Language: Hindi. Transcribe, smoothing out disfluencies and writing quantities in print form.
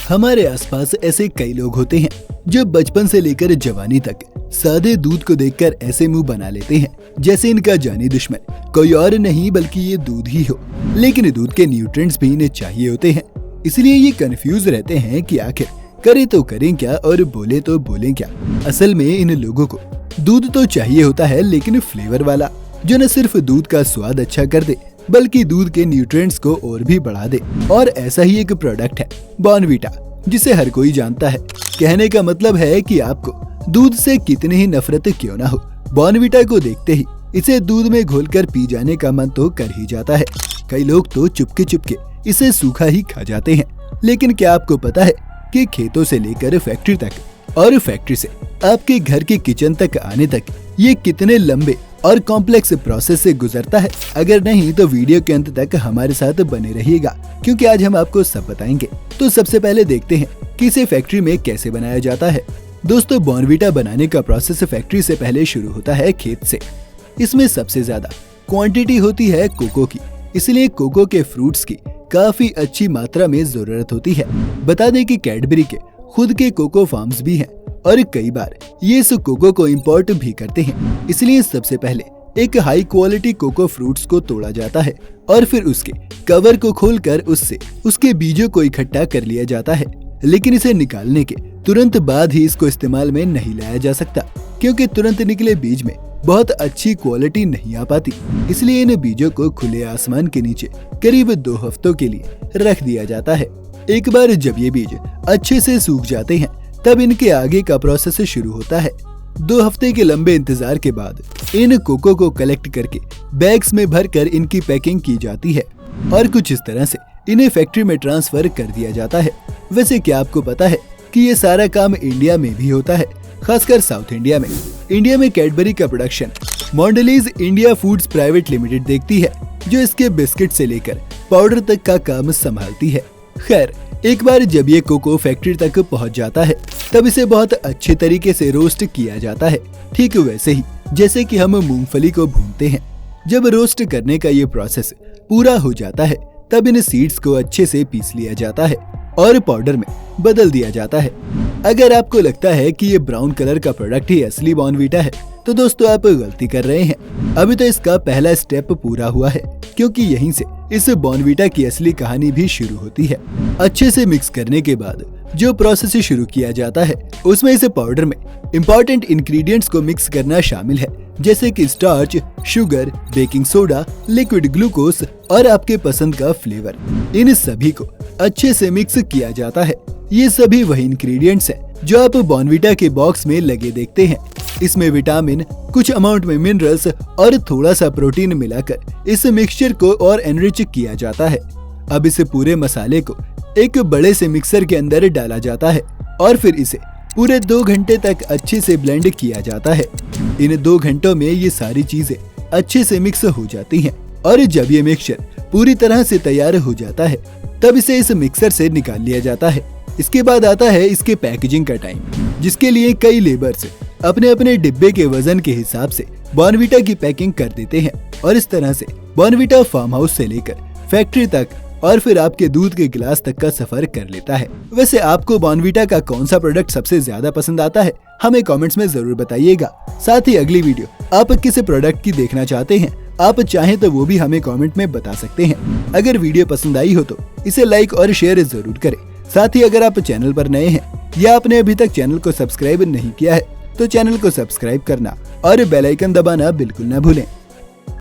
हमारे आसपास ऐसे कई लोग होते हैं जो बचपन से लेकर जवानी तक सादे दूध को देखकर ऐसे मुंह बना लेते हैं जैसे इनका जानी दुश्मन कोई और नहीं बल्कि ये दूध ही हो। लेकिन दूध के न्यूट्रिएंट्स भी इन्हें चाहिए होते हैं, इसलिए ये कंफ्यूज रहते हैं कि आखिर करे तो करें क्या और बोले तो बोलें क्या। असल में इन लोगों को दूध तो चाहिए होता है, लेकिन फ्लेवर वाला, जो न सिर्फ दूध का स्वाद अच्छा कर दे बल्कि दूध के न्यूट्रिएंट्स को और भी बढ़ा दे। और ऐसा ही एक प्रोडक्ट है बॉर्नवीटा, जिसे हर कोई जानता है। कहने का मतलब है कि आपको दूध से कितनी ही नफरत क्यों ना हो, बॉर्नवीटा को देखते ही इसे दूध में घोलकर पी जाने का मन तो कर ही जाता है। कई लोग तो चुपके चुपके इसे सूखा ही खा जाते हैं। लेकिन क्या आपको पता है कि खेतों से लेकर फैक्ट्री तक और फैक्ट्री से आपके घर के किचन तक आने तक ये कितने लंबे और कॉम्प्लेक्स प्रोसेस से गुजरता है? अगर नहीं तो वीडियो के अंत तक हमारे साथ बने रहिएगा, क्योंकि आज हम आपको सब बताएंगे। तो सबसे पहले देखते हैं कि इसे फैक्ट्री में कैसे बनाया जाता है। दोस्तों, बॉर्नवीटा बनाने का प्रोसेस फैक्ट्री से पहले शुरू होता है खेत से। इसमें सबसे ज्यादा क्वांटिटी होती है कोको की, इसलिए कोको के फ्रूट्स की काफी अच्छी मात्रा में जरूरत होती है। बता दें कि कैडबरी के खुद के कोको फार्म्स भी हैं और कई बार ये इस कोको को इंपोर्ट भी करते हैं। इसलिए सबसे पहले एक हाई क्वालिटी कोको फ्रूट्स को तोड़ा जाता है और फिर उसके कवर को खोलकर उससे उसके बीजों को इकट्ठा कर लिया जाता है। लेकिन इसे निकालने के तुरंत बाद ही इसको इस्तेमाल में नहीं लाया जा सकता, क्योंकि तुरंत निकले बीज में बहुत अच्छी क्वालिटी नहीं आ पाती। इसलिए इन बीजों को खुले आसमान के नीचे करीब 2 हफ्तों के लिए रख दिया जाता है। एक बार जब ये बीज अच्छे से सूख जाते हैं तब इनके आगे का प्रोसेस शुरू होता है। 2 हफ्ते के लंबे इंतजार के बाद इन कोको को कलेक्ट करके बैग्स में भरकर इनकी पैकिंग की जाती है और कुछ इस तरह से इन्हें फैक्ट्री में ट्रांसफर कर दिया जाता है। वैसे क्या आपको पता है कि ये सारा काम इंडिया में भी होता है, खासकर साउथ इंडिया में। इंडिया में कैडबरी का production Mondelez India Foods Private Limited देखती है, जो इसके बिस्किट से लेकर पाउडर तक का काम संभालती है। खैर, एक बार जब ये कोको फैक्ट्री तक पहुंच जाता है तब इसे बहुत अच्छे तरीके से रोस्ट किया जाता है, ठीक वैसे ही जैसे कि हम मूंगफली को भूनते हैं। जब रोस्ट करने का ये प्रोसेस पूरा हो जाता है तब इन सीड्स को अच्छे से पीस लिया जाता है और पाउडर में बदल दिया जाता है। अगर आपको लगता है कि ये ब्राउन कलर का प्रोडक्ट ही असली बॉर्नवीटा है तो दोस्तों आप गलती कर रहे हैं। अभी तो इसका पहला स्टेप पूरा हुआ है, क्योंकि यहीं से इस बॉर्नवीटा की असली कहानी भी शुरू होती है। अच्छे से मिक्स करने के बाद जो प्रोसेस शुरू किया जाता है उसमें इस पाउडर में इम्पोर्टेंट इंग्रेडिएंट्स को मिक्स करना शामिल है, जैसे कि starch, sugar, baking soda, liquid glucose और आपके पसंद का फ्लेवर। इन सभी को अच्छे से मिक्स किया जाता है। ये सभी वही इंग्रेडिएंट्स हैं जो आप बॉर्नवीटा के बॉक्स में लगे देखते हैं। इसमें विटामिन, कुछ अमाउंट में मिनरल्स और थोड़ा सा प्रोटीन मिलाकर इस मिक्सचर को और एनरिच किया जाता है। अब इस पूरे मसाले को एक बड़े से मिक्सर के अंदर डाला जाता है और फिर इसे पूरे 2 घंटे तक अच्छे से ब्लेंड किया जाता है। इन 2 घंटों में ये सारी चीजें अच्छे से मिक्स हो जाती हैं और जब ये मिक्सचर पूरी तरह से तैयार हो जाता है तब इसे इस मिक्सर से निकाल लिया जाता है। इसके बाद आता है इसके पैकेजिंग का टाइम, जिसके लिए कई लेबर्स अपने अपने डिब्बे के वजन के हिसाब से बॉर्नवीटा की पैकिंग कर देते हैं और इस तरह से बॉर्नवीटा फार्म हाउस से लेकर फैक्ट्री तक और फिर आपके दूध के गिलास तक का सफर कर लेता है। वैसे आपको बॉर्नवीटा का कौन सा प्रोडक्ट सबसे ज्यादा पसंद आता है, हमें कमेंट्स में जरूर बताइएगा। साथ ही अगली वीडियो आप किस प्रोडक्ट की देखना चाहते हैं, आप चाहें तो वो भी हमें कमेंट में बता सकते हैं। अगर वीडियो पसंद आई हो तो इसे लाइक और शेयर जरूर करें। साथ ही अगर आप चैनल पर नए हैं या आपने अभी तक चैनल को सब्सक्राइब नहीं किया है तो चैनल को सब्सक्राइब करना और बेल आइकन दबाना बिल्कुल न भूलें।